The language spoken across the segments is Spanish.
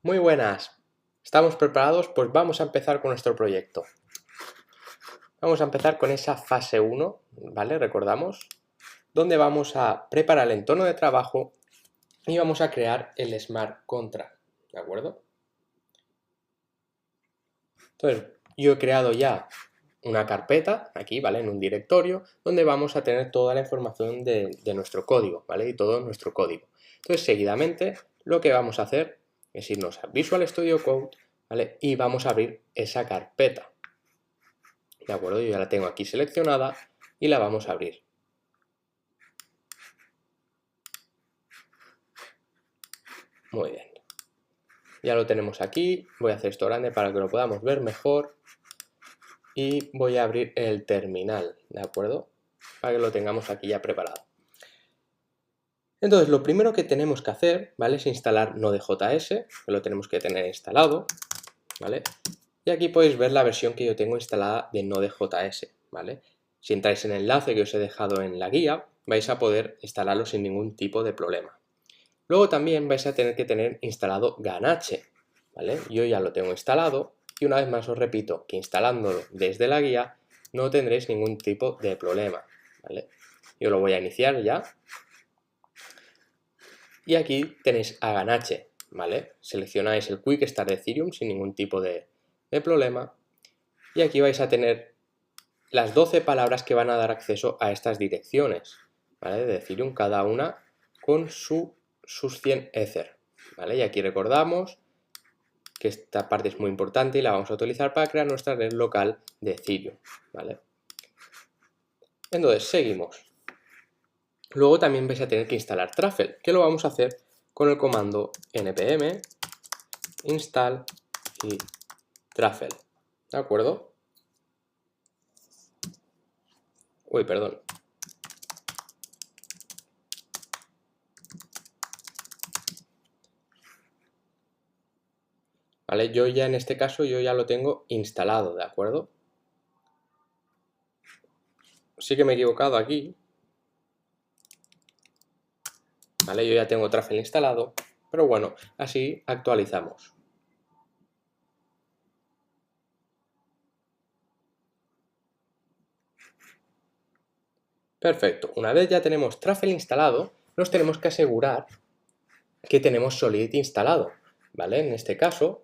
Muy buenas. ¿Estamos preparados? Pues vamos a empezar con nuestro proyecto. Vamos a empezar con esa fase 1, ¿vale? Recordamos, donde vamos a preparar el entorno de trabajo y vamos a crear el Smart Contract, ¿de acuerdo? Entonces, yo he creado ya una carpeta aquí, ¿vale? En un directorio, donde vamos a tener toda la información de nuestro código, ¿vale? Y todo nuestro código. Entonces, seguidamente, lo que vamos a hacer es irnos a Visual Studio Code, ¿vale? Y vamos a abrir esa carpeta. ¿De acuerdo? Yo ya la tengo aquí seleccionada y la vamos a abrir. Muy bien. Ya lo tenemos aquí. Voy a hacer esto grande para que lo podamos ver mejor. Y voy a abrir el terminal, ¿de acuerdo? Para que lo tengamos aquí ya preparado. Entonces, lo primero que tenemos que hacer, ¿vale? Es instalar Node.js, que lo tenemos que tener instalado, ¿vale? Y aquí podéis ver la versión que yo tengo instalada de Node.js, ¿vale? Si entráis en el enlace que os he dejado en la guía, vais a poder instalarlo sin ningún tipo de problema. Luego también vais a tener que tener instalado Ganache, ¿vale? Yo ya lo tengo instalado y una vez más os repito que instalándolo desde la guía no tendréis ningún tipo de problema, ¿vale? Yo lo voy a iniciar ya. Y aquí tenéis a Ganache, ¿vale? Seleccionáis el Quick Start de Ethereum sin ningún tipo de problema. Y aquí vais a tener las 12 palabras que van a dar acceso a estas direcciones, ¿vale? De Ethereum, cada una con sus 100 Ether, ¿vale? Y aquí recordamos que esta parte es muy importante y la vamos a utilizar para crear nuestra red local de Ethereum, ¿vale? Entonces, seguimos. Luego también vais a tener que instalar Truffle, que lo vamos a hacer con el comando npm install y Truffle, ¿de acuerdo? Uy, perdón. ¿Vale? Yo ya en este caso yo ya lo tengo instalado, ¿de acuerdo? Sí que me he equivocado aquí. ¿Vale? Yo ya tengo Truffle instalado, pero bueno, así actualizamos. Perfecto. Una vez ya tenemos Truffle instalado, nos tenemos que asegurar que tenemos Solidity instalado, ¿vale? En este caso,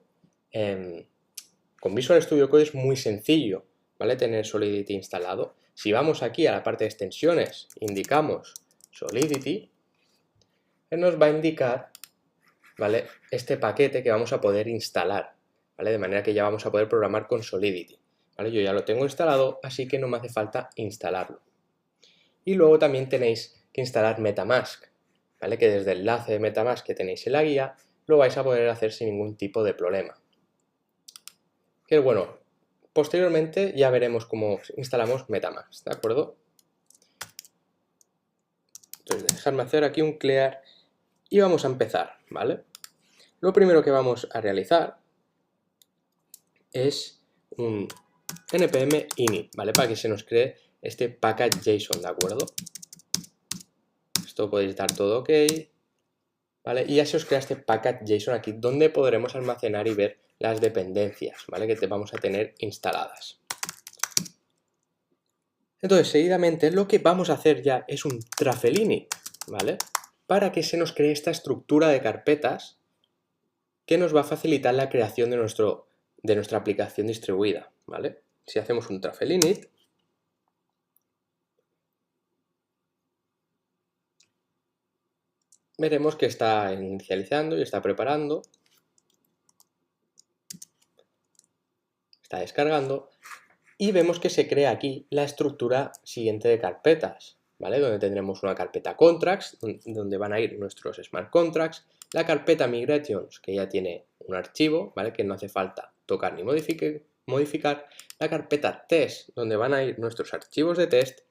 con Visual Studio Code es muy sencillo, ¿vale? Tener Solidity instalado. Si vamos aquí a la parte de extensiones, indicamos Solidity, él nos va a indicar, ¿vale? Este paquete que vamos a poder instalar, ¿vale? De manera que ya vamos a poder programar con Solidity, ¿vale? Yo ya lo tengo instalado, así que no me hace falta instalarlo. Y luego también tenéis que instalar MetaMask, ¿vale? Que desde el enlace de MetaMask que tenéis en la guía, lo vais a poder hacer sin ningún tipo de problema. Que bueno, posteriormente ya veremos cómo instalamos MetaMask, ¿de acuerdo? Entonces, dejadme hacer aquí un clear y vamos a empezar, ¿vale? Lo primero que vamos a realizar es un npm init, ¿vale? Para que se nos cree este package.json, ¿de acuerdo? Esto podéis dar todo ok, ¿vale? Y ya se os crea este package.json aquí, donde podremos almacenar y ver las dependencias, ¿vale? Que vamos a tener instaladas. Entonces, seguidamente, lo que vamos a hacer ya es un Truffle init, ¿vale? Para que se nos cree esta estructura de carpetas que nos va a facilitar la creación de nuestra aplicación distribuida, ¿vale? Si hacemos un Truffle init, veremos que está inicializando y está preparando, está descargando, y vemos que se crea aquí la estructura siguiente de carpetas, ¿vale? Donde tendremos una carpeta contracts, donde van a ir nuestros smart contracts, la carpeta migrations, que ya tiene un archivo, ¿vale? Que no hace falta tocar ni modificar, la carpeta test, donde van a ir nuestros archivos de test,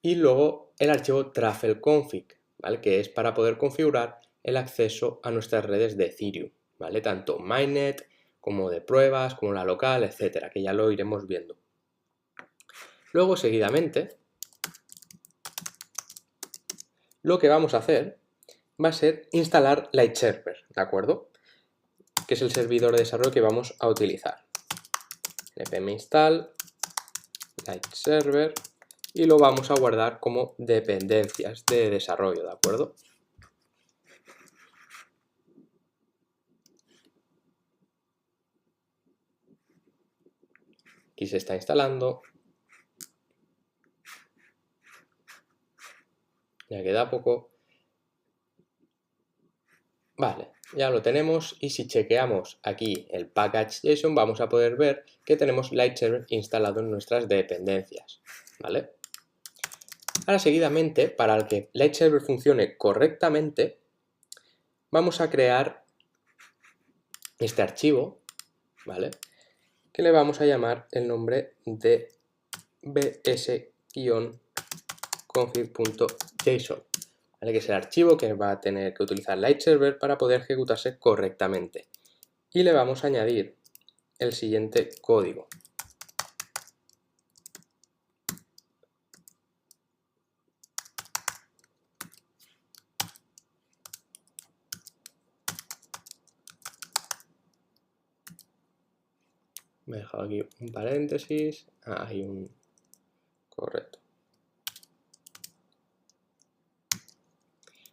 y luego el archivo truffle.config, ¿vale? Que es para poder configurar el acceso a nuestras redes de Ethereum, ¿vale? Tanto mainnet como de pruebas, como la local, etcétera, que ya lo iremos viendo. Luego, seguidamente, lo que vamos a hacer va a ser instalar Lightserver, ¿de acuerdo? que es el servidor de desarrollo que vamos a utilizar. npm install light server y lo vamos a guardar como dependencias de desarrollo, ¿de acuerdo? Aquí se está instalando. Ya queda poco. Vale, ya lo tenemos y si chequeamos aquí el package.json vamos a poder ver que tenemos Lightserver instalado en nuestras dependencias, ¿vale? Ahora seguidamente, para que Lightserver funcione correctamente, vamos a crear este archivo, ¿vale? Que le vamos a llamar el nombre de bs-config.json, ¿vale? Que es el archivo que va a tener que utilizar Lightserver para poder ejecutarse correctamente. Y le vamos a añadir el siguiente código. Me he dejado aquí un paréntesis. Hay un... Correcto.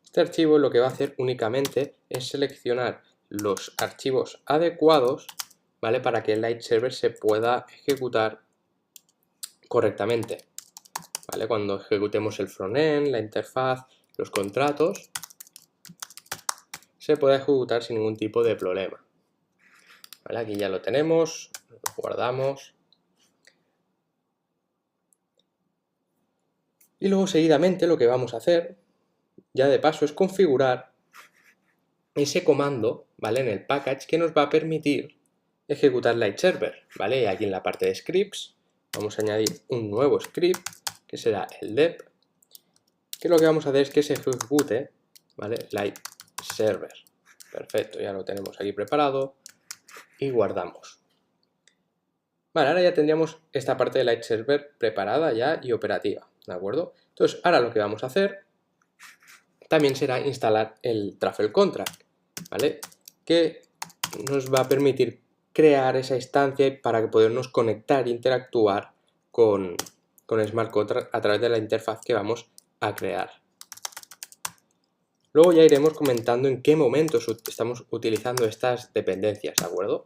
Este archivo lo que va a hacer únicamente es seleccionar los archivos adecuados, ¿vale? Para que el Lightserver se pueda ejecutar correctamente, ¿vale? Cuando ejecutemos el frontend, la interfaz, los contratos, se puede ejecutar sin ningún tipo de problema. ¿Vale? Aquí ya lo tenemos, lo guardamos. Y luego seguidamente lo que vamos a hacer, ya de paso, es configurar ese comando, ¿vale? En el package que nos va a permitir ejecutar Lightserver, ¿vale? Y aquí en la parte de scripts vamos a añadir un nuevo script que será el dep, que lo que vamos a hacer es que se ejecute, ¿vale? Lightserver. Perfecto, ya lo tenemos aquí preparado y guardamos. Vale, ahora ya tendríamos esta parte de Lightserver preparada ya y operativa, ¿de acuerdo? Entonces, ahora lo que vamos a hacer también será instalar el Truffle Contract, ¿vale? Que nos va a permitir crear esa instancia para que podernos conectar e interactuar con Smart Contract a través de la interfaz que vamos a crear. Luego ya iremos comentando en qué momentos estamos utilizando estas dependencias, ¿de acuerdo?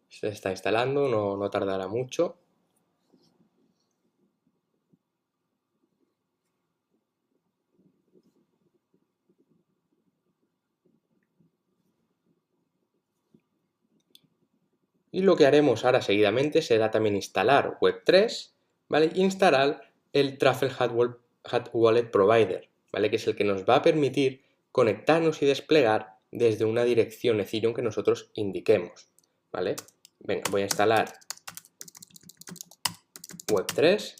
Se está instalando, no tardará mucho. Y lo que haremos ahora seguidamente será también instalar Web3, ¿vale? Y instalar el Truffle Hot Wallet Provider, ¿vale? Que es el que nos va a permitir conectarnos y desplegar desde una dirección Ethereum que nosotros indiquemos, ¿vale? Venga, voy a instalar Web3.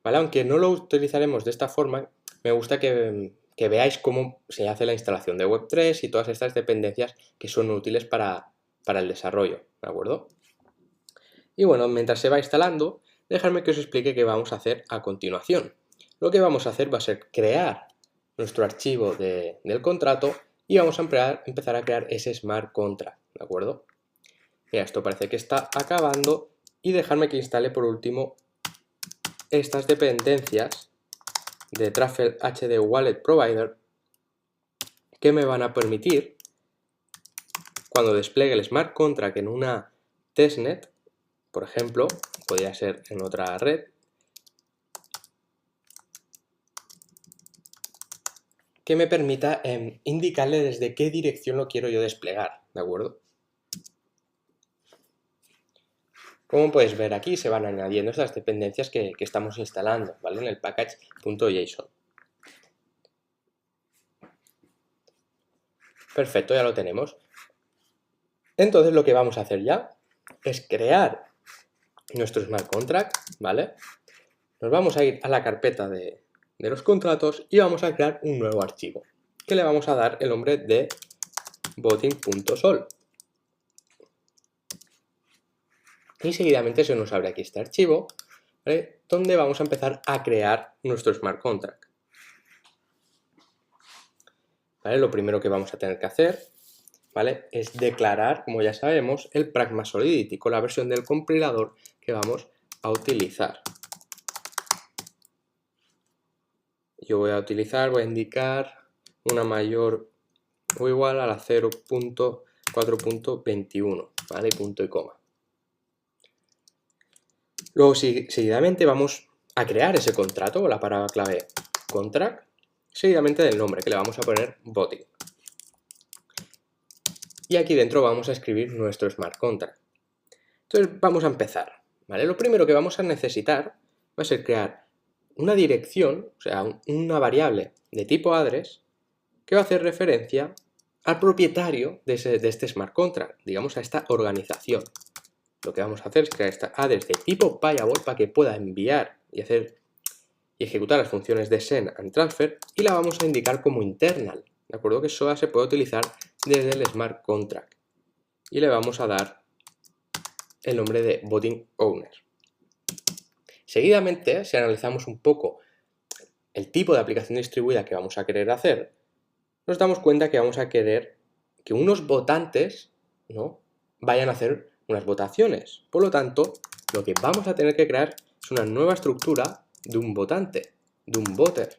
¿Vale? Aunque no lo utilizaremos de esta forma, me gusta que veáis cómo se hace la instalación de Web3 y todas estas dependencias que son útiles para el desarrollo, ¿de acuerdo? Y bueno, mientras se va instalando, dejadme que os explique qué vamos a hacer a continuación. Lo que vamos a hacer va a ser crear nuestro archivo del contrato y vamos a empezar a crear ese Smart Contract, ¿de acuerdo? Mira, esto parece que está acabando y dejadme que instale por último estas dependencias de Truffle HD Wallet Provider que me van a permitir, cuando despliegue el Smart Contract en una testnet, por ejemplo, podría ser en otra red, que me permita indicarle desde qué dirección lo quiero yo desplegar, ¿de acuerdo? Como puedes ver aquí, se van añadiendo estas dependencias que estamos instalando, ¿vale? En el package.json. Perfecto, ya lo tenemos. Entonces lo que vamos a hacer ya es crear nuestro Smart Contract, ¿vale? Nos vamos a ir a la carpeta de los contratos y vamos a crear un nuevo archivo, que le vamos a dar el nombre de voting.sol. Y seguidamente se nos abre aquí este archivo, ¿vale?, donde vamos a empezar a crear nuestro smart contract. ¿Vale? Lo primero que vamos a tener que hacer, ¿vale?, es declarar, como ya sabemos, el Pragma Solidity con la versión del compilador que vamos a utilizar. Yo voy a indicar una mayor o igual a la 0.4.21, ¿vale? Punto y coma. Luego, seguidamente, vamos a crear ese contrato con la palabra clave contract, seguidamente del nombre, que le vamos a poner botting. Y aquí dentro vamos a escribir nuestro smart contract. Entonces, vamos a empezar, ¿vale? Lo primero que vamos a necesitar va a ser crear una dirección, o sea, una variable de tipo address, que va a hacer referencia al propietario de este smart contract, digamos a esta organización. Lo que vamos a hacer es crear esta address de tipo payable para que pueda enviar y ejecutar las funciones de send and transfer, y la vamos a indicar como internal, ¿de acuerdo? Que solo se puede utilizar desde el smart contract. Y le vamos a dar el nombre de botting owner. Seguidamente, si analizamos un poco el tipo de aplicación distribuida que vamos a querer hacer, nos damos cuenta que vamos a querer que unos votantes, ¿no?, vayan a hacer unas votaciones. Por lo tanto, lo que vamos a tener que crear es una nueva estructura de un votante, de un voter,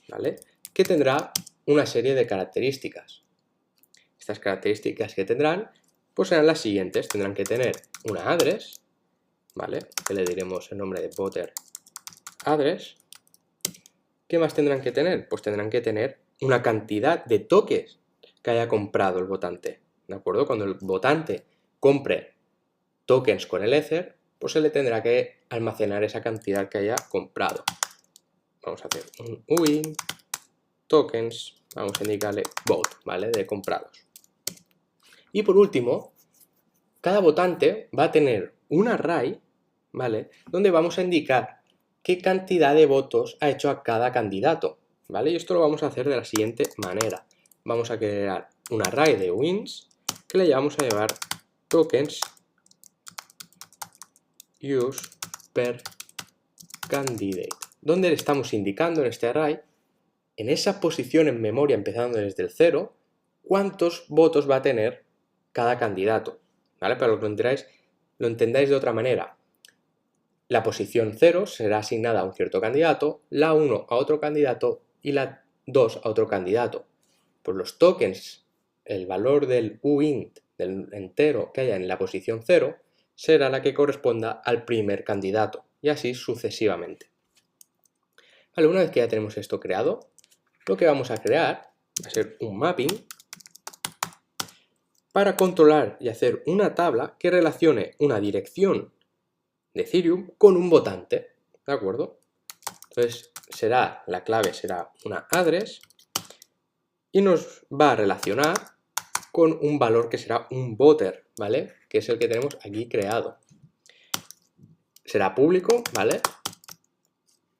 ¿vale?, que tendrá una serie de características. Estas características que tendrán, pues serán las siguientes. Tendrán que tener una address, ¿vale?, que le diremos el nombre de voter address. ¿Qué más tendrán que tener? Pues tendrán que tener una cantidad de tokens que haya comprado el votante, ¿de acuerdo? Cuando el votante compre tokens con el Ether, pues se le tendrá que almacenar esa cantidad que haya comprado. Vamos a hacer un uint tokens, vamos a indicarle vote, ¿vale?, de comprados. Y por último, cada votante va a tener un array, ¿vale?, donde vamos a indicar qué cantidad de votos ha hecho a cada candidato, ¿vale? Y esto lo vamos a hacer de la siguiente manera. Vamos a crear un array de wins que le vamos a llamar tokens use per candidate, donde le estamos indicando en este array, en esa posición en memoria empezando desde el 0, cuántos votos va a tener cada candidato, ¿vale? Para que lo entendáis de otra manera. La posición 0 será asignada a un cierto candidato, la 1 a otro candidato y la 2 a otro candidato. Pues los tokens, el valor del uint, del entero que haya en la posición 0, será la que corresponda al primer candidato, y así sucesivamente. Vale, una vez que ya tenemos esto creado, lo que vamos a crear va a ser un mapping para controlar y hacer una tabla que relacione una dirección de Ethereum con un votante, ¿de acuerdo? Entonces, la clave será una address y nos va a relacionar con un valor que será un voter, ¿vale?, que es el que tenemos aquí creado. Será público, ¿vale?,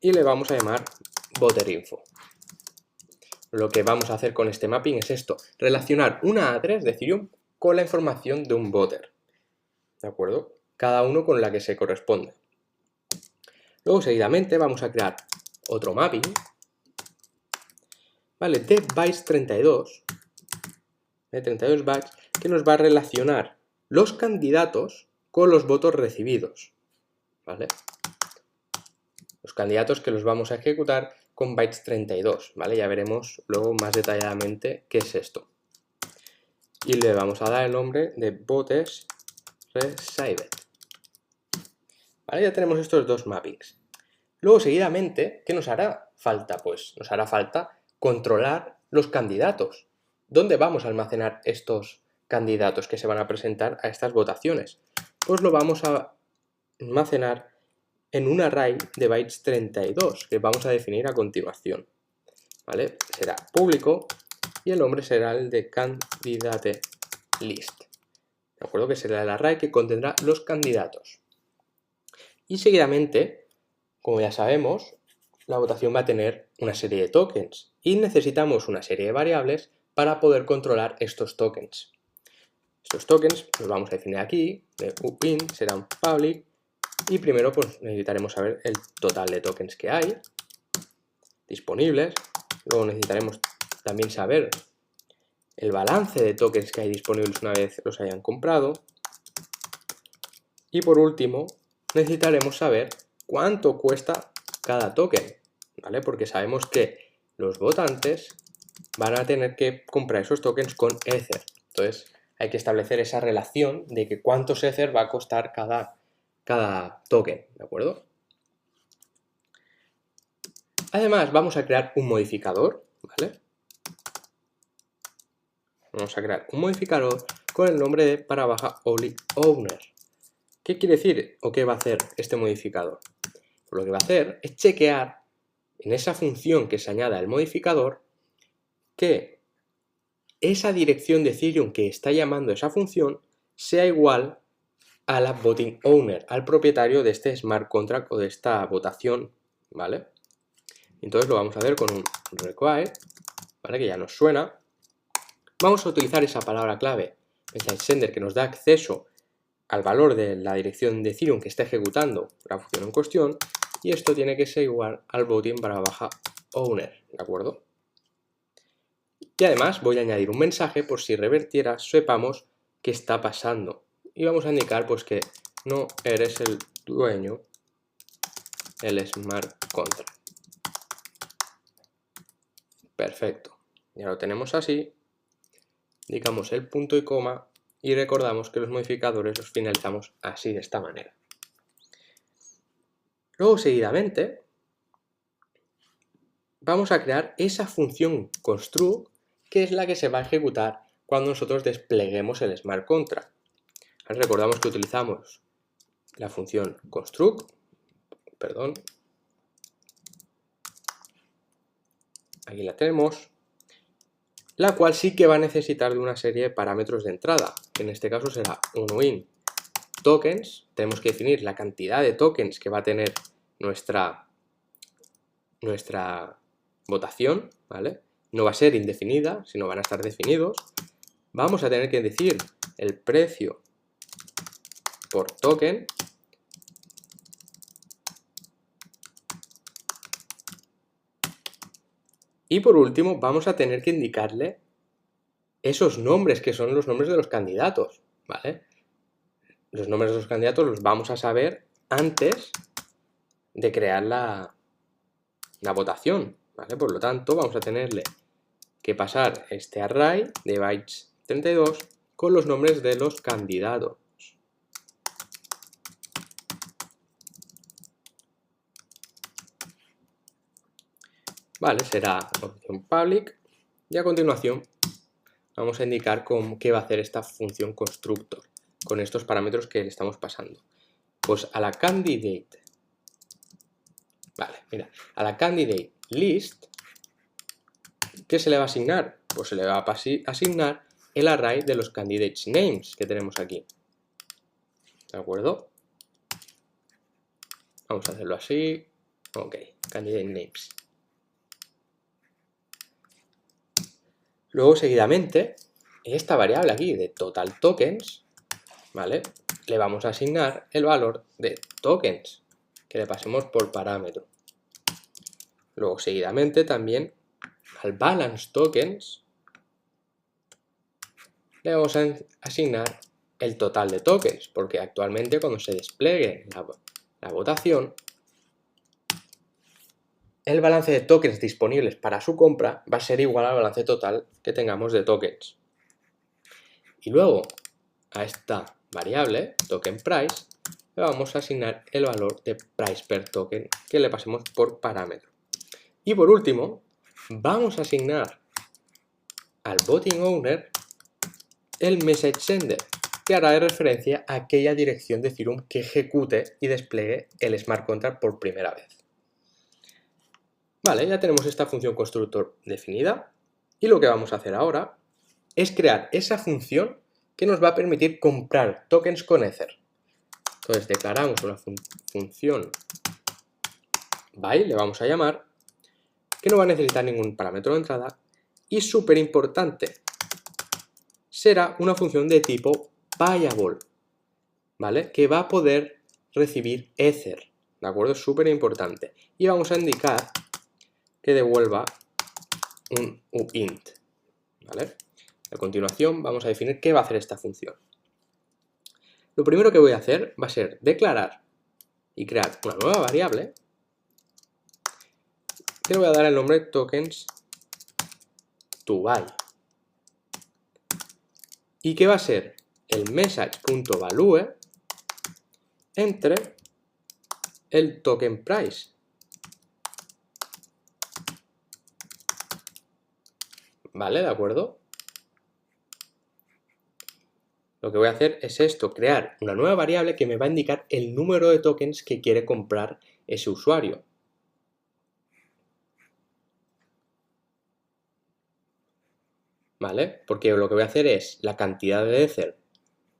y le vamos a llamar voterinfo. Lo que vamos a hacer con este mapping es esto: relacionar una address de Ethereum con la información de un voter, ¿de acuerdo? Cada uno con la que se corresponde. Luego, seguidamente, vamos a crear otro mapping, ¿vale?, de bytes 32, de 32 bytes, que nos va a relacionar los candidatos con los votos recibidos, ¿vale? Los candidatos que los vamos a ejecutar con bytes 32, ¿vale? Ya veremos luego más detalladamente qué es esto. Y le vamos a dar el nombre de voters received. ¿Vale? Ya tenemos estos dos mappings. Luego, seguidamente, ¿qué nos hará falta? Pues nos hará falta controlar los candidatos. ¿Dónde vamos a almacenar estos candidatos que se van a presentar a estas votaciones? Pues lo vamos a almacenar en un array de bytes 32 que vamos a definir a continuación, ¿vale? Será público y el nombre será el de candidate list, ¿de acuerdo? Que será el array que contendrá los candidatos. Y seguidamente, como ya sabemos, la votación va a tener una serie de tokens y necesitamos una serie de variables para poder controlar estos tokens. Estos tokens los vamos a definir aquí, de upIn será un public, y primero pues necesitaremos saber el total de tokens que hay disponibles. Luego necesitaremos también saber el balance de tokens que hay disponibles una vez los hayan comprado. Y por último, necesitaremos saber cuánto cuesta cada token, ¿vale? Porque sabemos que los votantes van a tener que comprar esos tokens con Ether. Entonces, hay que establecer esa relación de que cuántos Ether va a costar cada token, ¿de acuerdo? Además, vamos a crear un modificador, ¿vale? Vamos a crear un modificador con el nombre de _owner. ¿Qué quiere decir o qué va a hacer este modificador? Pues lo que va a hacer es chequear en esa función que se añada al modificador que esa dirección de Ethereum que está llamando esa función sea igual a la voting owner, al propietario de este smart contract o de esta votación, ¿vale? Entonces lo vamos a hacer con un require, ¿vale? Que ya nos suena. Vamos a utilizar esa palabra clave, message sender, que nos da acceso al valor de la dirección de Ethereum que está ejecutando la función en cuestión, y esto tiene que ser igual al voting_owner, ¿de acuerdo? Y además voy a añadir un mensaje por si revertiera, sepamos qué está pasando. Y vamos a indicar pues que no eres el dueño del smart contract. Perfecto. Ya lo tenemos así. Indicamos el punto y coma y recordamos que los modificadores los finalizamos así, de esta manera. Luego, seguidamente, vamos a crear esa función construct que es la que se va a ejecutar cuando nosotros despleguemos el smart contract. Recordamos que utilizamos la función construct, aquí la tenemos, la cual sí que va a necesitar de una serie de parámetros de entrada, que en este caso será unWin tokens. Tenemos que definir la cantidad de tokens que va a tener nuestra votación, ¿vale? No va a ser indefinida, sino van a estar definidos. Vamos a tener que decir el precio por token. Y por último, vamos a tener que indicarle esos nombres, que son los nombres de los candidatos, ¿vale? Los nombres de los candidatos los vamos a saber antes de crear la votación, ¿vale? Por lo tanto, vamos a tenerle que pasar este array de bytes 32 con los nombres de los candidatos. Vale, será opción public y a continuación vamos a indicar qué va a hacer esta función constructor con estos parámetros que le estamos pasando. Pues a la candidate, a la candidate list, ¿qué se le va a asignar? Pues se le va a asignar el array de los candidates names que tenemos aquí. ¿De acuerdo? Vamos a hacerlo así. Ok, candidate names. Luego, seguidamente, esta variable aquí de total tokens, ¿vale? Le vamos a asignar el valor de tokens que le pasemos por parámetro. Luego, seguidamente, también al balance tokens le vamos a asignar el total de tokens, porque actualmente cuando se despliegue la votación, el balance de tokens disponibles para su compra va a ser igual al balance total que tengamos de tokens. Y luego a esta variable, token price, le vamos a asignar el valor de price per token que le pasemos por parámetro. Y por último, vamos a asignar al voting owner el message sender, que hará de referencia a aquella dirección de Ethereum que ejecute y despliegue el smart contract por primera vez. Vale, ya tenemos esta función constructor definida y lo que vamos a hacer ahora es crear esa función que nos va a permitir comprar tokens con Ether. Entonces declaramos una función buy, le vamos a llamar, que no va a necesitar ningún parámetro de entrada y súper importante, será una función de tipo payable, ¿vale? Que va a poder recibir Ether, ¿de acuerdo? Es súper importante. Y vamos a indicar que devuelva un uint, ¿vale? A continuación vamos a definir qué va a hacer esta función. Lo primero que voy a hacer va a ser declarar y crear una nueva variable que le voy a dar el nombre tokens to buy y que va a ser el message.value entre el token price. ¿Vale? ¿De acuerdo? Lo que voy a hacer es esto, crear una nueva variable que me va a indicar el número de tokens que quiere comprar ese usuario. ¿Vale? Porque lo que voy a hacer es la cantidad de Ether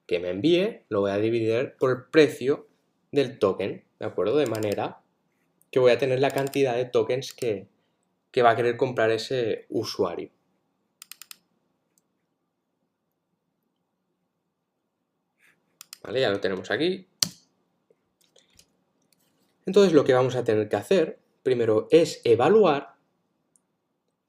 que me envíe, lo voy a dividir por el precio del token, ¿de acuerdo? De manera que voy a tener la cantidad de tokens que va a querer comprar ese usuario. ¿Vale? Ya lo tenemos aquí. Entonces lo que vamos a tener que hacer primero es evaluar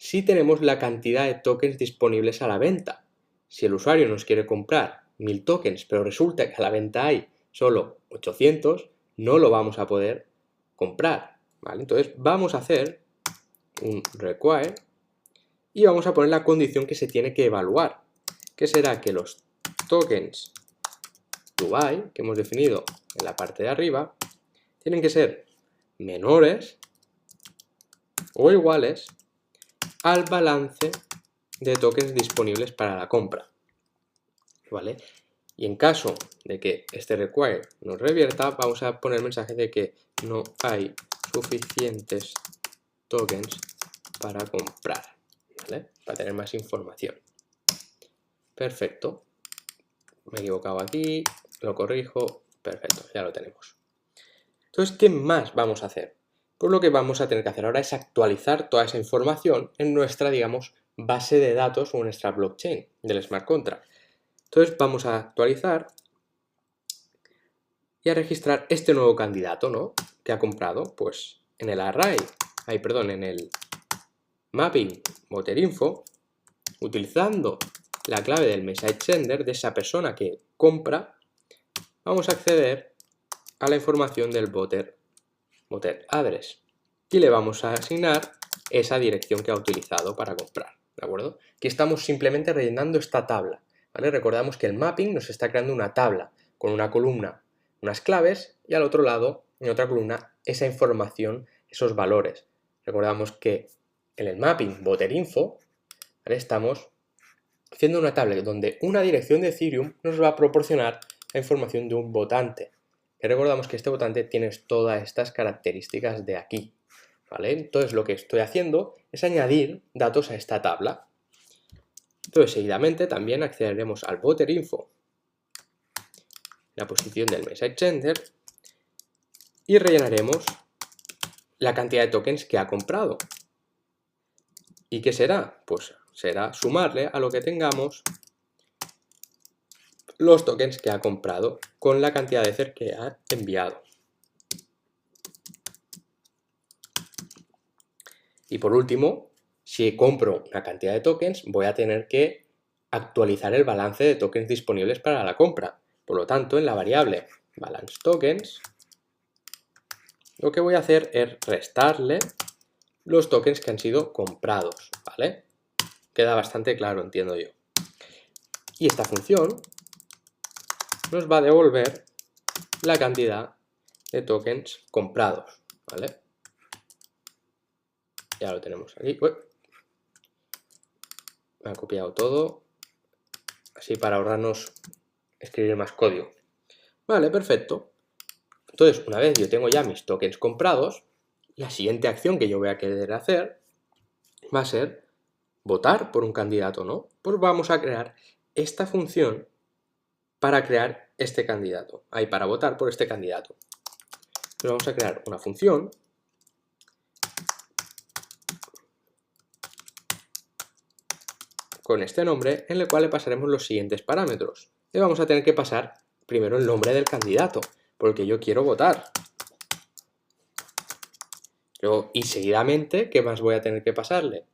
si tenemos la cantidad de tokens disponibles a la venta. Si el usuario nos quiere comprar 1000 tokens, pero resulta que a la venta hay solo 800, no lo vamos a poder comprar, ¿vale? Entonces vamos a hacer un require y vamos a poner la condición que se tiene que evaluar, que será que los tokens to buy, que hemos definido en la parte de arriba, tienen que ser menores o iguales al balance de tokens disponibles para la compra, ¿vale? Y en caso de que este require nos revierta, vamos a poner el mensaje de que no hay suficientes tokens para comprar, ¿vale? Para tener más información. Perfecto. Me he equivocado aquí, lo corrijo, perfecto, ya lo tenemos. Entonces, ¿qué más vamos a hacer? Pues lo que vamos a tener que hacer ahora es actualizar toda esa información en nuestra, digamos, base de datos o en nuestra blockchain del smart contract. Entonces vamos a actualizar y a registrar este nuevo candidato, ¿no? Que ha comprado, pues en el array, en el mapping voterinfo, utilizando la clave del message sender de esa persona que compra, vamos a acceder a la información del voter address y le vamos a asignar esa dirección que ha utilizado para comprar, ¿de acuerdo? Aquí estamos simplemente rellenando esta tabla, ¿vale? Recordamos que el mapping nos está creando una tabla con una columna, unas claves y al otro lado, en otra columna, esa información, esos valores. Recordamos que en el mapping voterinfo, ¿vale? Estamos haciendo una tabla donde una dirección de Ethereum nos va a proporcionar la información de un votante. Y recordamos que este votante tiene todas estas características de aquí, ¿vale? Entonces lo que estoy haciendo es añadir datos a esta tabla. Entonces seguidamente también accederemos al voterinfo, la posición del message sender, y rellenaremos la cantidad de tokens que ha comprado. ¿Y qué será? Pues será sumarle a lo que tengamos los tokens que ha comprado con la cantidad de Ether que ha enviado. Y por último, si compro una cantidad de tokens, voy a tener que actualizar el balance de tokens disponibles para la compra. Por lo tanto, en la variable balance tokens, lo que voy a hacer es restarle los tokens que han sido comprados, ¿vale? Queda bastante claro, entiendo yo. Y esta función nos va a devolver la cantidad de tokens comprados, ¿vale? Ya lo tenemos aquí. Uy, me ha copiado todo. Así para ahorrarnos escribir más código. Vale, perfecto. Entonces, una vez yo tengo ya mis tokens comprados, la siguiente acción que yo voy a querer hacer va a ser votar por un candidato, ¿no? Pues vamos a crear esta función para crear este candidato. Ahí, para votar por este candidato. Entonces vamos a crear una función con este nombre, en el cual le pasaremos los siguientes parámetros. Le vamos a tener que pasar primero el nombre del candidato, porque yo quiero votar. Luego, y seguidamente, ¿qué más voy a tener que pasarle?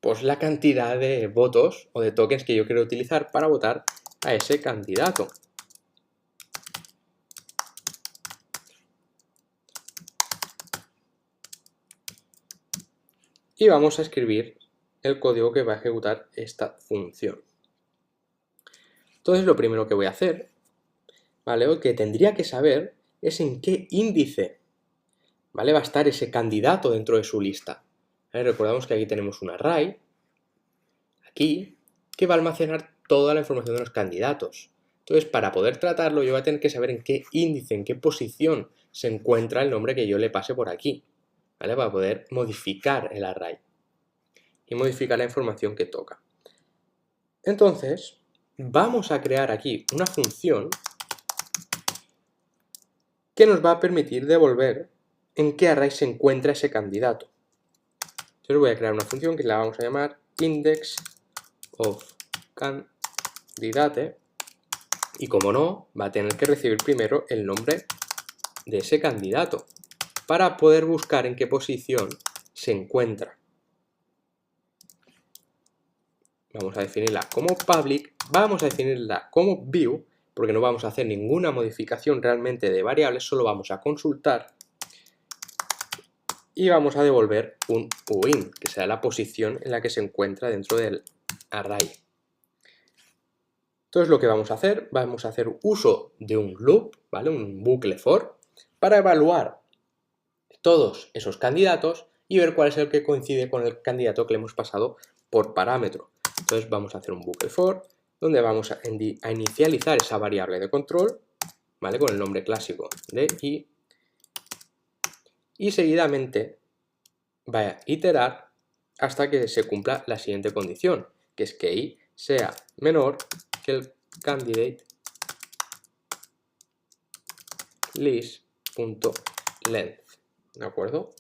Pues la cantidad de votos o de tokens que yo quiero utilizar para votar a ese candidato. Y vamos a escribir el código que va a ejecutar esta función. Entonces lo primero que voy a hacer, ¿vale? O que tendría que saber es en qué índice, ¿vale? Va a estar ese candidato dentro de su lista. ¿Vale? Recordamos que aquí tenemos un array, aquí, que va a almacenar toda la información de los candidatos. Entonces, para poder tratarlo, yo voy a tener que saber en qué índice, en qué posición se encuentra el nombre que yo le pase por aquí, ¿vale? Para poder modificar el array y modificar la información que toca. Entonces, vamos a crear aquí una función que nos va a permitir devolver en qué array se encuentra ese candidato. Entonces voy a crear una función que la vamos a llamar index of candidate y, como no, va a tener que recibir primero el nombre de ese candidato para poder buscar en qué posición se encuentra. Vamos a definirla como public, vamos a definirla como view, porque no vamos a hacer ninguna modificación realmente de variables, solo vamos a consultar y vamos a devolver un uint, que será la posición en la que se encuentra dentro del array. Entonces lo que vamos a hacer uso de un loop, ¿vale? Un bucle for, para evaluar todos esos candidatos y ver cuál es el que coincide con el candidato que le hemos pasado por parámetro. Entonces vamos a hacer un bucle for, donde vamos a inicializar esa variable de control, ¿vale? Con el nombre clásico de i, y seguidamente va a iterar hasta que se cumpla la siguiente condición, que es que i sea menor que el candidate list.length, ¿de acuerdo?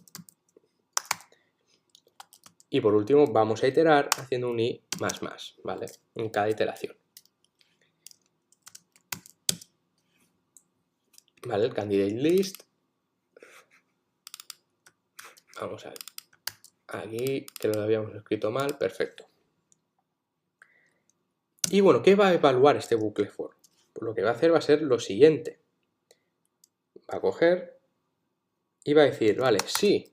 Y por último vamos a iterar haciendo un i más, ¿vale? En cada iteración. ¿Vale? El candidate list. Vamos a ver. Aquí, que lo habíamos escrito mal, perfecto. Y bueno, ¿qué va a evaluar este bucle for? Pues lo que va a hacer va a ser lo siguiente. Va a coger y va a decir, vale, sí,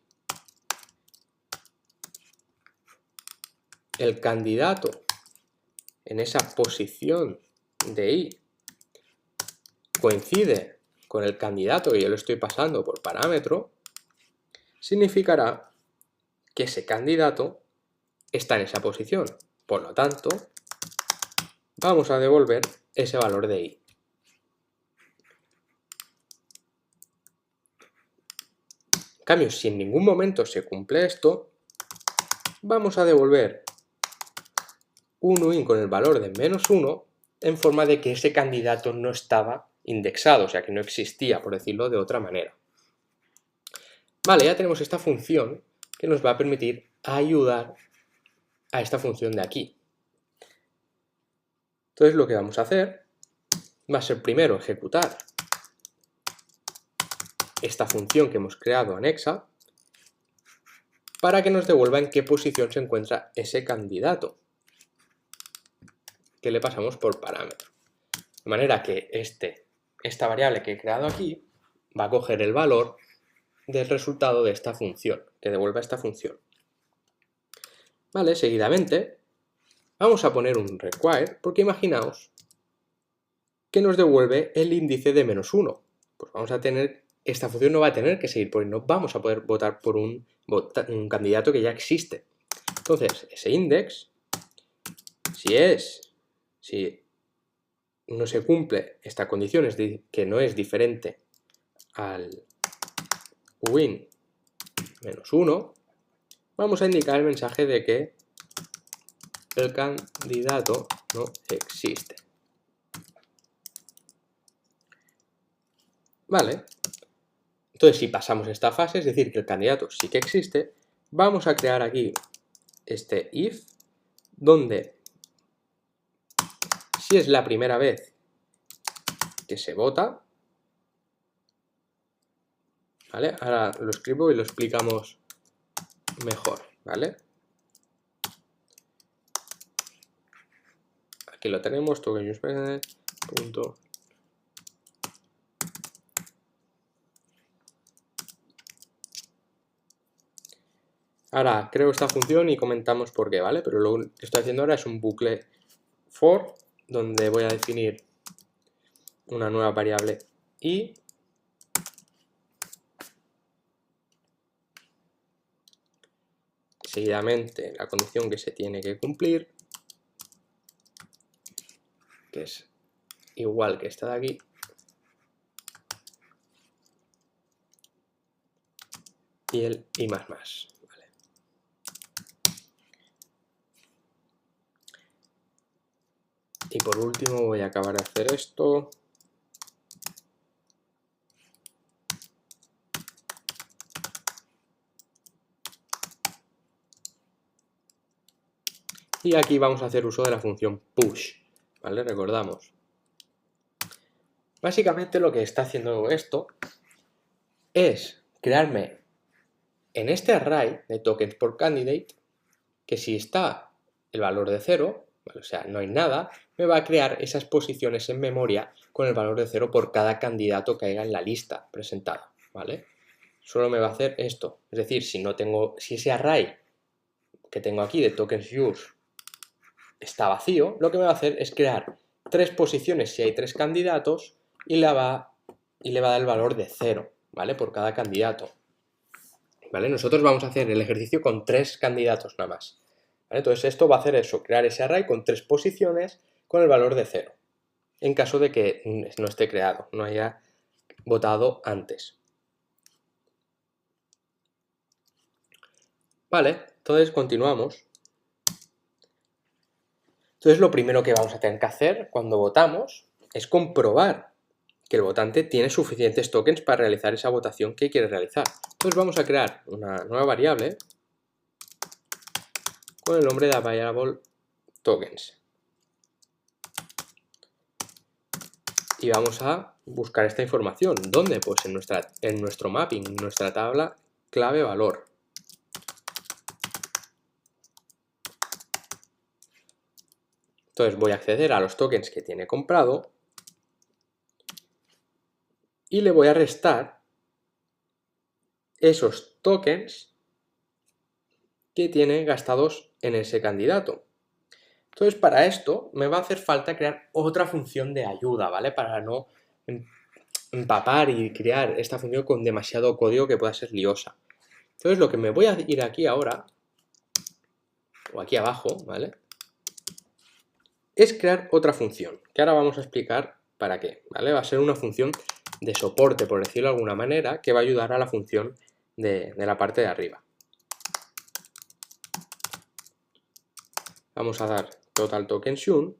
el candidato en esa posición de i coincide con el candidato que yo le estoy pasando por parámetro, significará que ese candidato está en esa posición. Por lo tanto, vamos a devolver ese valor de i. En cambio, si en ningún momento se cumple esto, vamos a devolver un uint con el valor de -1 en forma de que ese candidato no estaba indexado, o sea que no existía, por decirlo de otra manera. Vale, ya tenemos esta función que nos va a permitir ayudar a esta función de aquí. Entonces lo que vamos a hacer va a ser primero ejecutar esta función que hemos creado anexa para que nos devuelva en qué posición se encuentra ese candidato que le pasamos por parámetro. De manera que esta variable que he creado aquí va a coger el valor del resultado de esta función, que devuelva esta función. Vale, seguidamente vamos a poner un require, porque imaginaos que nos devuelve el índice de -1. Pues vamos a tener, esta función no va a tener que seguir, porque no vamos a poder votar por un candidato que ya existe. Entonces, ese index, si no se cumple esta condición, es decir, que no es diferente al uint -1, vamos a indicar el mensaje de que el candidato no existe. Vale. Entonces, si pasamos esta fase, es decir, que el candidato sí que existe, vamos a crear aquí este if, donde si es la primera vez que se vota, ¿vale? Ahora lo escribo y lo explicamos mejor, ¿vale? Aquí lo tenemos, token use punto. Ahora creo esta función y comentamos por qué, ¿vale? Pero lo que estoy haciendo ahora es un bucle for, donde voy a definir una nueva variable y seguidamente la condición que se tiene que cumplir, que es igual que esta de aquí, y el i++, ¿vale? Y por último voy a acabar de hacer esto. Y aquí vamos a hacer uso de la función push, ¿vale? Recordamos. Básicamente lo que está haciendo esto es crearme en este array de tokens por candidate, que si está el valor de 0, ¿vale? O sea, no hay nada, me va a crear esas posiciones en memoria con el valor de 0 por cada candidato que haya en la lista presentada, ¿vale? Solo me va a hacer esto. Es decir, si ese array que tengo aquí de tokens use está vacío, lo que me va a hacer es crear 3 posiciones si hay 3 candidatos y le va a dar el valor de 0, ¿vale? Por cada candidato, ¿vale? Nosotros vamos a hacer el ejercicio con 3 candidatos nada más, ¿vale? Entonces esto va a hacer eso, crear ese array con 3 posiciones con el valor de 0, en caso de que no esté creado, no haya votado antes. Vale, entonces continuamos. Entonces lo primero que vamos a tener que hacer cuando votamos es comprobar que el votante tiene suficientes tokens para realizar esa votación que quiere realizar. Entonces vamos a crear una nueva variable con el nombre de variable tokens. Y vamos a buscar esta información. ¿Dónde? Pues en nuestro mapping, en nuestra tabla clave valor. Entonces voy a acceder a los tokens que tiene comprado y le voy a restar esos tokens que tiene gastados en ese candidato. Entonces para esto me va a hacer falta crear otra función de ayuda, ¿vale? Para no empapar y crear esta función con demasiado código que pueda ser liosa. Entonces lo que me voy a ir aquí ahora, o aquí abajo, ¿vale? Es crear otra función, que ahora vamos a explicar para qué, ¿vale? Va a ser una función de soporte, por decirlo de alguna manera, que va a ayudar a la función de la parte de arriba. Vamos a dar total tokens un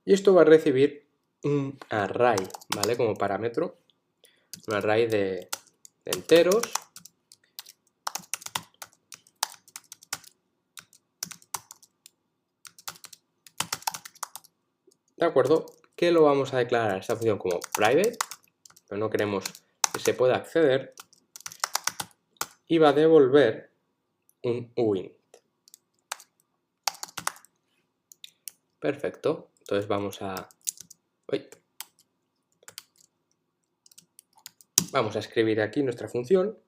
y esto va a recibir un array, ¿vale? Como parámetro, un array de enteros ¿de acuerdo? Que lo vamos a declarar a esta función como private, pero no queremos que se pueda acceder, y va a devolver un uint. Perfecto, entonces vamos a escribir aquí nuestra función,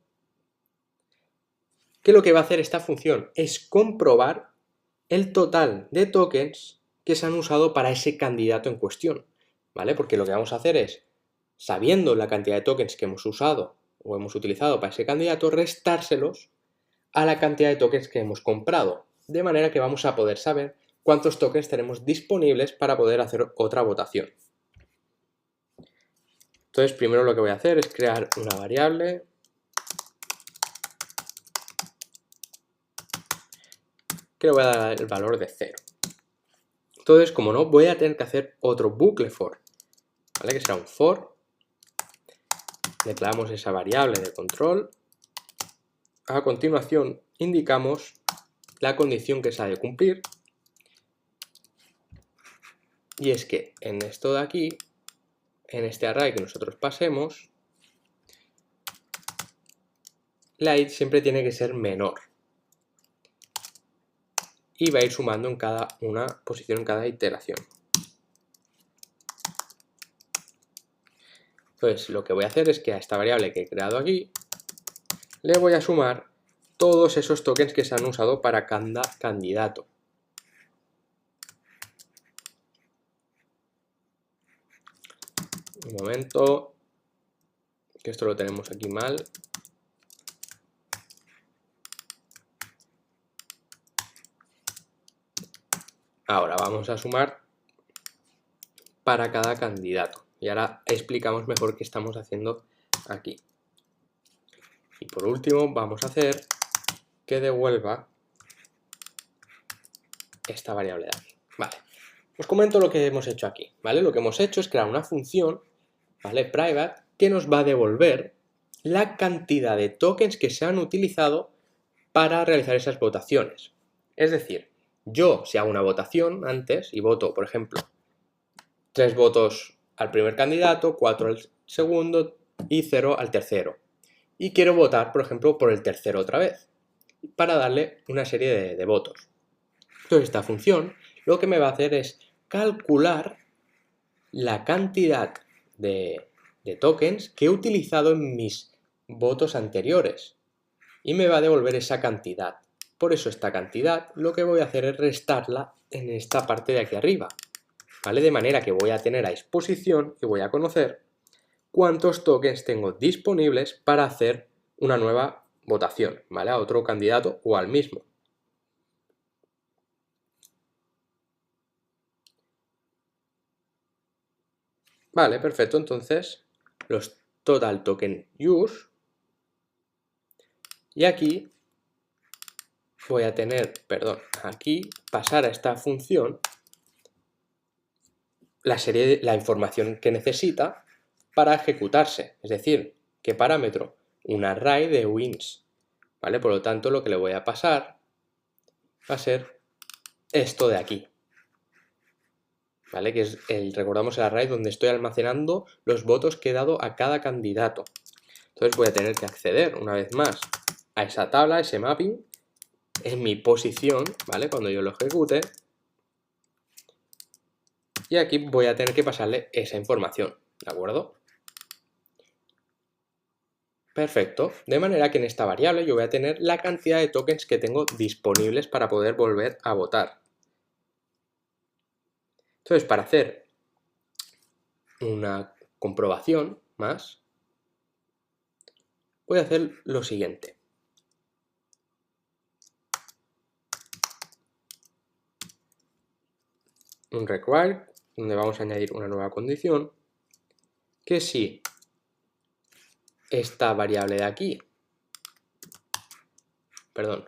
que lo que va a hacer esta función es comprobar el total de tokens que se han usado para ese candidato en cuestión, ¿vale? Porque lo que vamos a hacer es, sabiendo la cantidad de tokens que hemos usado o hemos utilizado para ese candidato, restárselos a la cantidad de tokens que hemos comprado, de manera que vamos a poder saber cuántos tokens tenemos disponibles para poder hacer otra votación. Entonces, primero lo que voy a hacer es crear una variable que le voy a dar el valor de 0. Entonces, como no, voy a tener que hacer otro bucle for, ¿vale? Que será un for. Declaramos esa variable de control. A continuación, indicamos la condición que se ha de cumplir. Y es que en esto de aquí, en este array que nosotros pasemos, la id siempre tiene que ser menor. Y va a ir sumando en cada una posición en cada iteración. Entonces, lo que voy a hacer es que a esta variable que he creado aquí, le voy a sumar todos esos tokens que se han usado para cada candidato. Un momento, que esto lo tenemos aquí mal. Ahora vamos a sumar para cada candidato. Y ahora explicamos mejor qué estamos haciendo aquí. Y por último vamos a hacer que devuelva esta variable de aquí. Vale, os comento lo que hemos hecho aquí, ¿vale? Lo que hemos hecho es crear una función, ¿vale? Private, que nos va a devolver la cantidad de tokens que se han utilizado para realizar esas votaciones. Es decir, yo si hago una votación antes y voto, por ejemplo, 3 votos al primer candidato, 4 al segundo y 0 al tercero. Y quiero votar, por ejemplo, por el tercero otra vez, para darle una serie de votos. Entonces esta función lo que me va a hacer es calcular la cantidad de tokens que he utilizado en mis votos anteriores y me va a devolver esa cantidad. Por eso esta cantidad lo que voy a hacer es restarla en esta parte de aquí arriba, ¿vale? De manera que voy a tener a disposición y voy a conocer cuántos tokens tengo disponibles para hacer una nueva votación, ¿vale? A otro candidato o al mismo. Vale, perfecto. Entonces, los total token use. Y aquí voy a tener, perdón, aquí pasar a esta función la información que necesita para ejecutarse. Es decir, ¿qué parámetro? Un array de wins. ¿Vale? Por lo tanto, lo que le voy a pasar va a ser esto de aquí. ¿Vale? Que es recordamos el array donde estoy almacenando los votos que he dado a cada candidato. Entonces voy a tener que acceder una vez más a esa tabla, ese mapping, en mi posición, ¿vale? Cuando yo lo ejecute. Y aquí voy a tener que pasarle esa información, ¿de acuerdo? Perfecto, de manera que en esta variable yo voy a tener la cantidad de tokens que tengo disponibles para poder volver a votar. Entonces, para hacer una comprobación más, voy a hacer lo siguiente. Un require, donde vamos a añadir una nueva condición, que si esta variable de aquí, perdón,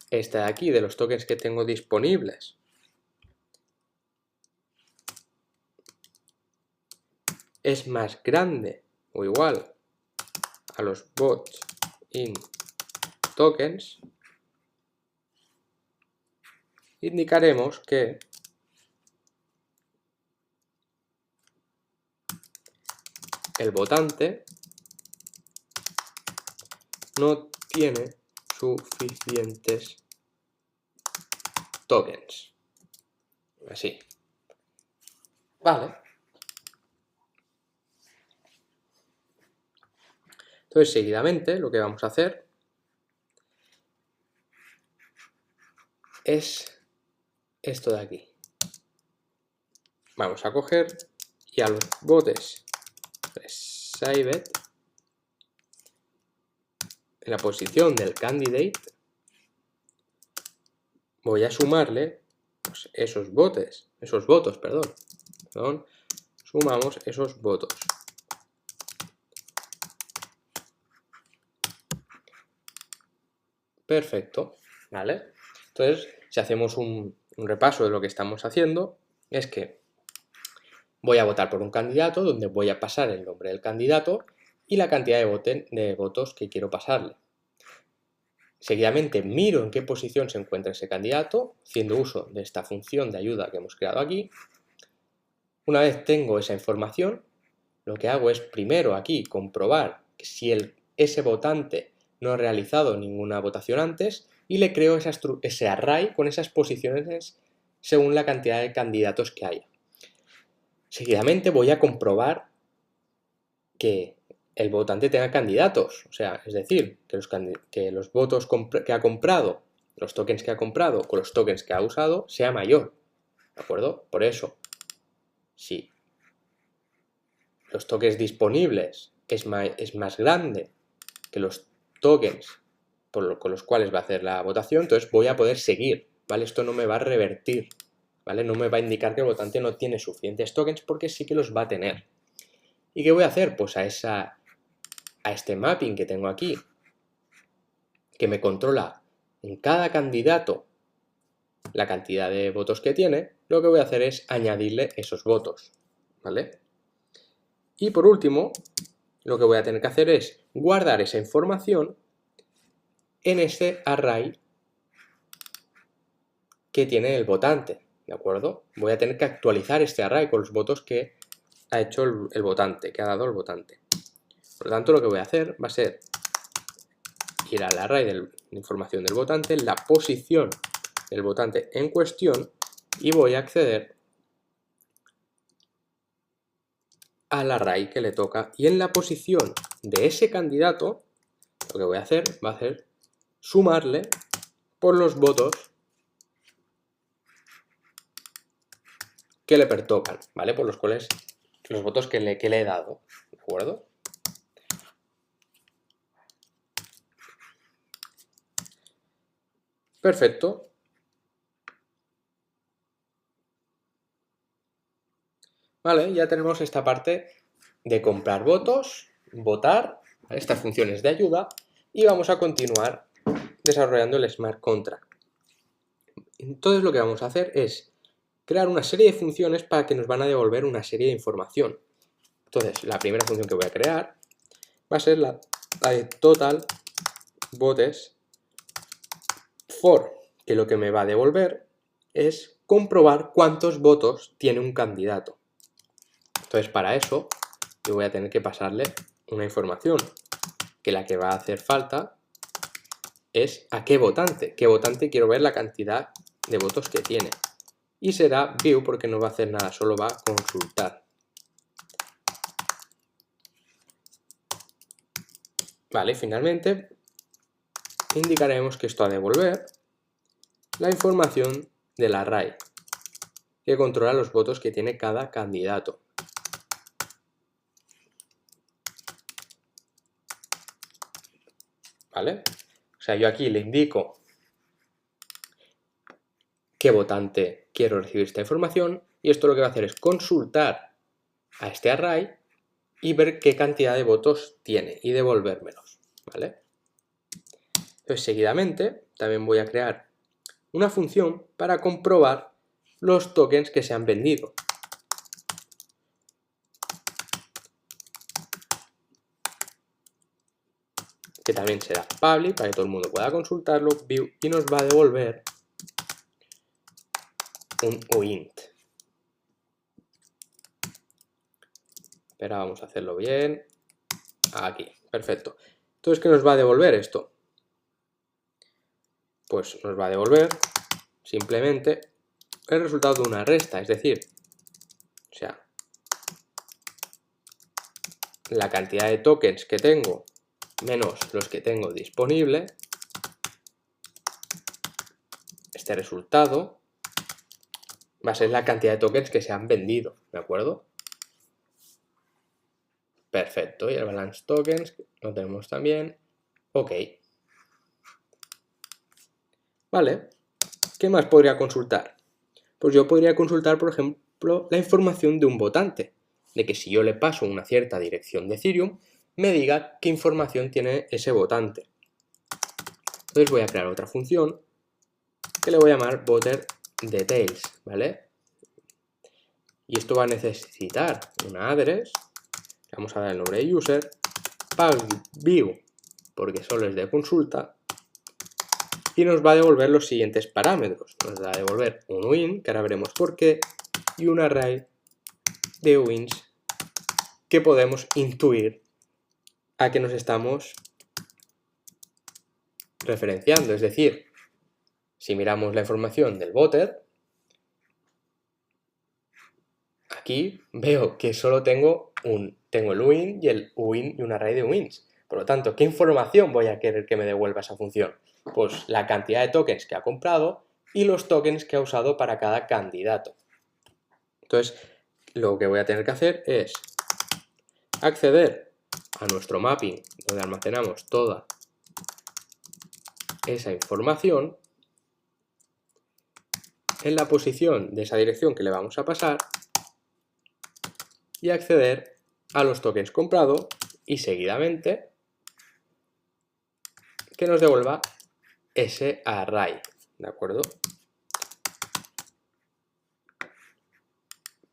esta de aquí, de los tokens que tengo disponibles, es más grande o igual a los votes in tokens, indicaremos que el votante no tiene suficientes tokens. Así. Vale. Entonces, seguidamente, lo que vamos a hacer es esto de aquí. Vamos a coger y a los botes saved en la posición del candidate voy a sumarle pues, esos votos, perdón, sumamos esos votos. Perfecto, ¿vale? Entonces, si hacemos un repaso de lo que estamos haciendo, es que voy a votar por un candidato donde voy a pasar el nombre del candidato y la cantidad de votos que quiero pasarle. Seguidamente miro en qué posición se encuentra ese candidato, haciendo uso de esta función de ayuda que hemos creado aquí. Una vez tengo esa información, lo que hago es primero aquí comprobar que si ese votante no ha realizado ninguna votación antes y le creo ese array con esas posiciones según la cantidad de candidatos que haya. Seguidamente voy a comprobar que el votante tenga candidatos, o sea, es decir, que los votos que ha comprado, los tokens que ha comprado con los tokens que ha usado, sea mayor, ¿de acuerdo? Por eso, si los tokens disponibles es más grande que los tokens con los cuales va a hacer la votación, entonces voy a poder seguir, ¿vale? Esto no me va a revertir, ¿vale? No me va a indicar que el votante no tiene suficientes tokens porque sí que los va a tener. ¿Y qué voy a hacer? Pues a este mapping que tengo aquí, que me controla en cada candidato la cantidad de votos que tiene, lo que voy a hacer es añadirle esos votos, ¿vale? Y por último, lo que voy a tener que hacer es guardar esa información en este array que tiene el votante, ¿de acuerdo? Voy a tener que actualizar este array con los votos que ha hecho el votante, que ha dado el votante. Por lo tanto, lo que voy a hacer va a ser ir al array de información del votante, la posición del votante en cuestión y voy a acceder al array que le toca. Y en la posición de ese candidato, lo que voy a hacer va a ser sumarle por los votos que le pertocan, ¿vale? Por los cuales, los votos que le he dado, ¿de acuerdo? Perfecto. Vale, ya tenemos esta parte de comprar votos, votar, ¿vale? Estas funciones de ayuda, y vamos a continuar desarrollando el Smart Contract. Entonces lo que vamos a hacer es crear una serie de funciones para que nos van a devolver una serie de información. Entonces la primera función que voy a crear va a ser la de total votes for, que lo que me va a devolver es comprobar cuántos votos tiene un candidato. Entonces para eso yo voy a tener que pasarle una información, que la que va a hacer falta es a qué votante quiero ver la cantidad de votos que tiene. Y será view porque no va a hacer nada, solo va a consultar. Vale, finalmente indicaremos que esto ha de devolver la información del array, que controla los votos que tiene cada candidato. ¿Vale? O sea, yo aquí le indico qué votante quiero recibir esta información y esto lo que va a hacer es consultar a este array y ver qué cantidad de votos tiene y devolvérmelos, ¿vale? Entonces, seguidamente, también voy a crear una función para comprobar los tokens que se han vendido. Que también será public para que todo el mundo pueda consultarlo, view, y nos va a devolver un uint. Espera, vamos a hacerlo bien. Aquí, perfecto. Entonces, ¿qué nos va a devolver esto? Pues nos va a devolver simplemente el resultado de una resta, es decir, o sea, la cantidad de tokens que tengo menos los que tengo disponible. Este resultado va a ser la cantidad de tokens que se han vendido, ¿de acuerdo? Perfecto, y el balance tokens lo tenemos también. Ok. Vale, ¿qué más podría consultar? Pues yo podría consultar, por ejemplo, la información de un votante, de que si yo le paso una cierta dirección de Ethereum, me diga qué información tiene ese votante. Entonces voy a crear otra función que le voy a llamar voter details, ¿vale? Y esto va a necesitar una address, vamos a dar el nombre de user, public view, porque solo es de consulta, y nos va a devolver los siguientes parámetros. Nos va a devolver un win, que ahora veremos por qué, y un array de wins que podemos intuir a que nos estamos referenciando. Es decir, si miramos la información del botter, aquí veo que solo tengo el win y el win y un array de wins. Por lo tanto, ¿qué información voy a querer que me devuelva esa función? Pues la cantidad de tokens que ha comprado y los tokens que ha usado para cada candidato. Entonces, lo que voy a tener que hacer es acceder a nuestro mapping, donde almacenamos toda esa información, en la posición de esa dirección que le vamos a pasar, y acceder a los tokens comprados y seguidamente que nos devuelva ese array, ¿de acuerdo?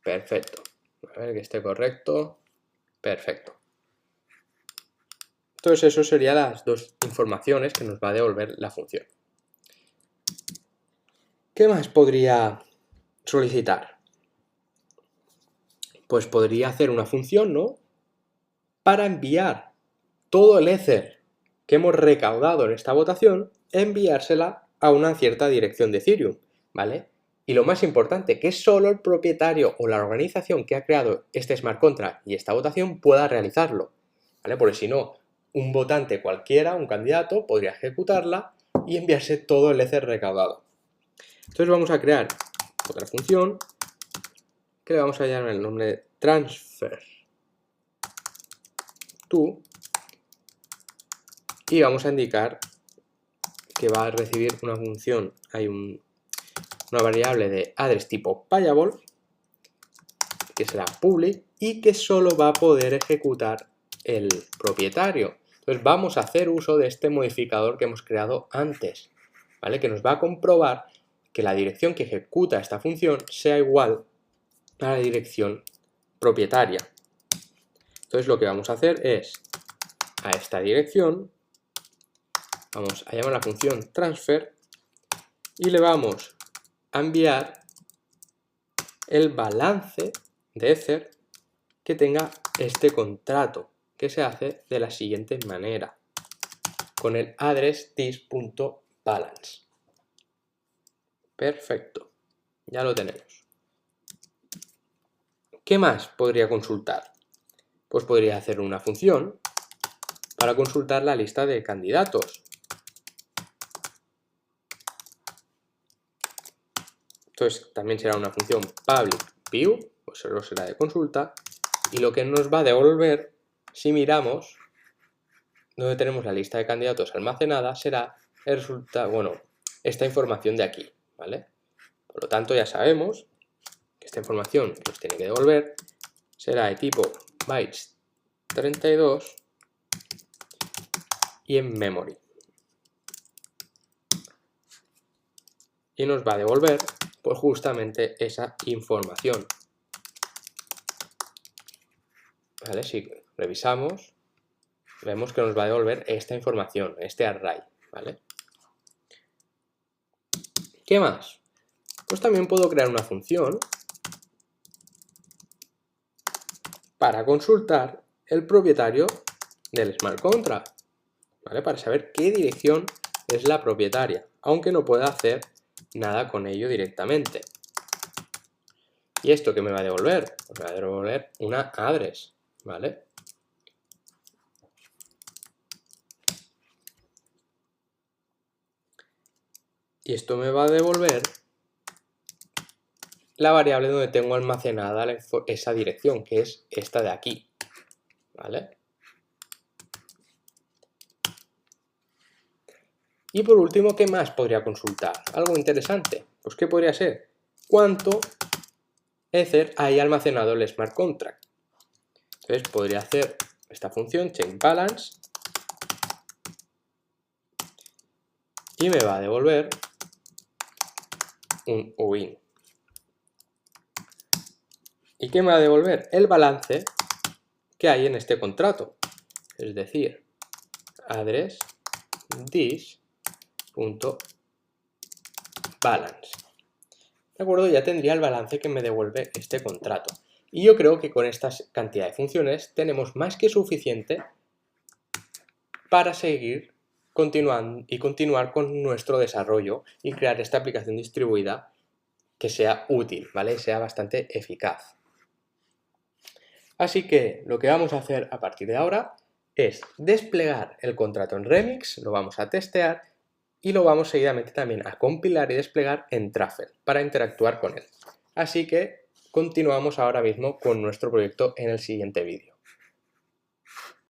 Perfecto. A ver que esté correcto. Perfecto. Entonces eso serían las dos informaciones que nos va a devolver la función. ¿Qué más podría solicitar? Pues podría hacer una función, ¿no? Para enviar todo el Ether que hemos recaudado en esta votación, enviársela a una cierta dirección de Ethereum, ¿vale? Y lo más importante, que solo el propietario o la organización que ha creado este smart contract y esta votación pueda realizarlo, ¿vale? Porque si no, un votante cualquiera, un candidato, podría ejecutarla y enviarse todo el Ether recaudado. Entonces vamos a crear otra función que le vamos a llamar el nombre de transfer to, y vamos a indicar que va a recibir una función, una variable de address tipo payable, que será public y que solo va a poder ejecutar el propietario. Entonces vamos a hacer uso de este modificador que hemos creado antes, ¿vale? Que nos va a comprobar que la dirección que ejecuta esta función sea igual a la dirección propietaria. Entonces lo que vamos a hacer es, a esta dirección, vamos a llamar la función transfer y le vamos a enviar el balance de Ether que tenga este contrato, que se hace de la siguiente manera, con el address this.balance. Perfecto, ya lo tenemos. ¿Qué más podría consultar? Pues podría hacer una función para consultar la lista de candidatos. Entonces también será una función public view, pues solo será de consulta, y lo que nos va a devolver, si miramos donde tenemos la lista de candidatos almacenada, será el resultado, bueno, esta información de aquí, ¿vale? Por lo tanto, ya sabemos que esta información que nos tiene que devolver será de tipo bytes 32 y en memory. Y nos va a devolver pues justamente esa información. ¿Vale? Si revisamos, vemos que nos va a devolver esta información, este array, ¿vale? ¿Qué más? Pues también puedo crear una función para consultar el propietario del smart contract, ¿vale? Para saber qué dirección es la propietaria, aunque no pueda hacer nada con ello directamente. ¿Y esto qué me va a devolver? Pues me va a devolver una address, ¿vale? Y esto me va a devolver la variable donde tengo almacenada esa dirección, que es esta de aquí, ¿vale? Y por último, ¿qué más podría consultar? Algo interesante. Pues ¿qué podría ser? ¿Cuánto Ether hay almacenado el smart contract? Entonces podría hacer esta función check balance y me va a devolver un win. ¿Y qué me va a devolver? El balance que hay en este contrato. Es decir, address this balance. ¿De acuerdo? Ya tendría el balance que me devuelve este contrato. Y yo creo que con esta cantidad de funciones tenemos más que suficiente para seguir continuar con nuestro desarrollo y crear esta aplicación distribuida que sea útil, ¿vale? Sea bastante eficaz. Así que lo que vamos a hacer a partir de ahora es desplegar el contrato en Remix, lo vamos a testear y lo vamos seguidamente también a compilar y desplegar en Truffle para interactuar con él. Así que continuamos ahora mismo con nuestro proyecto en el siguiente vídeo.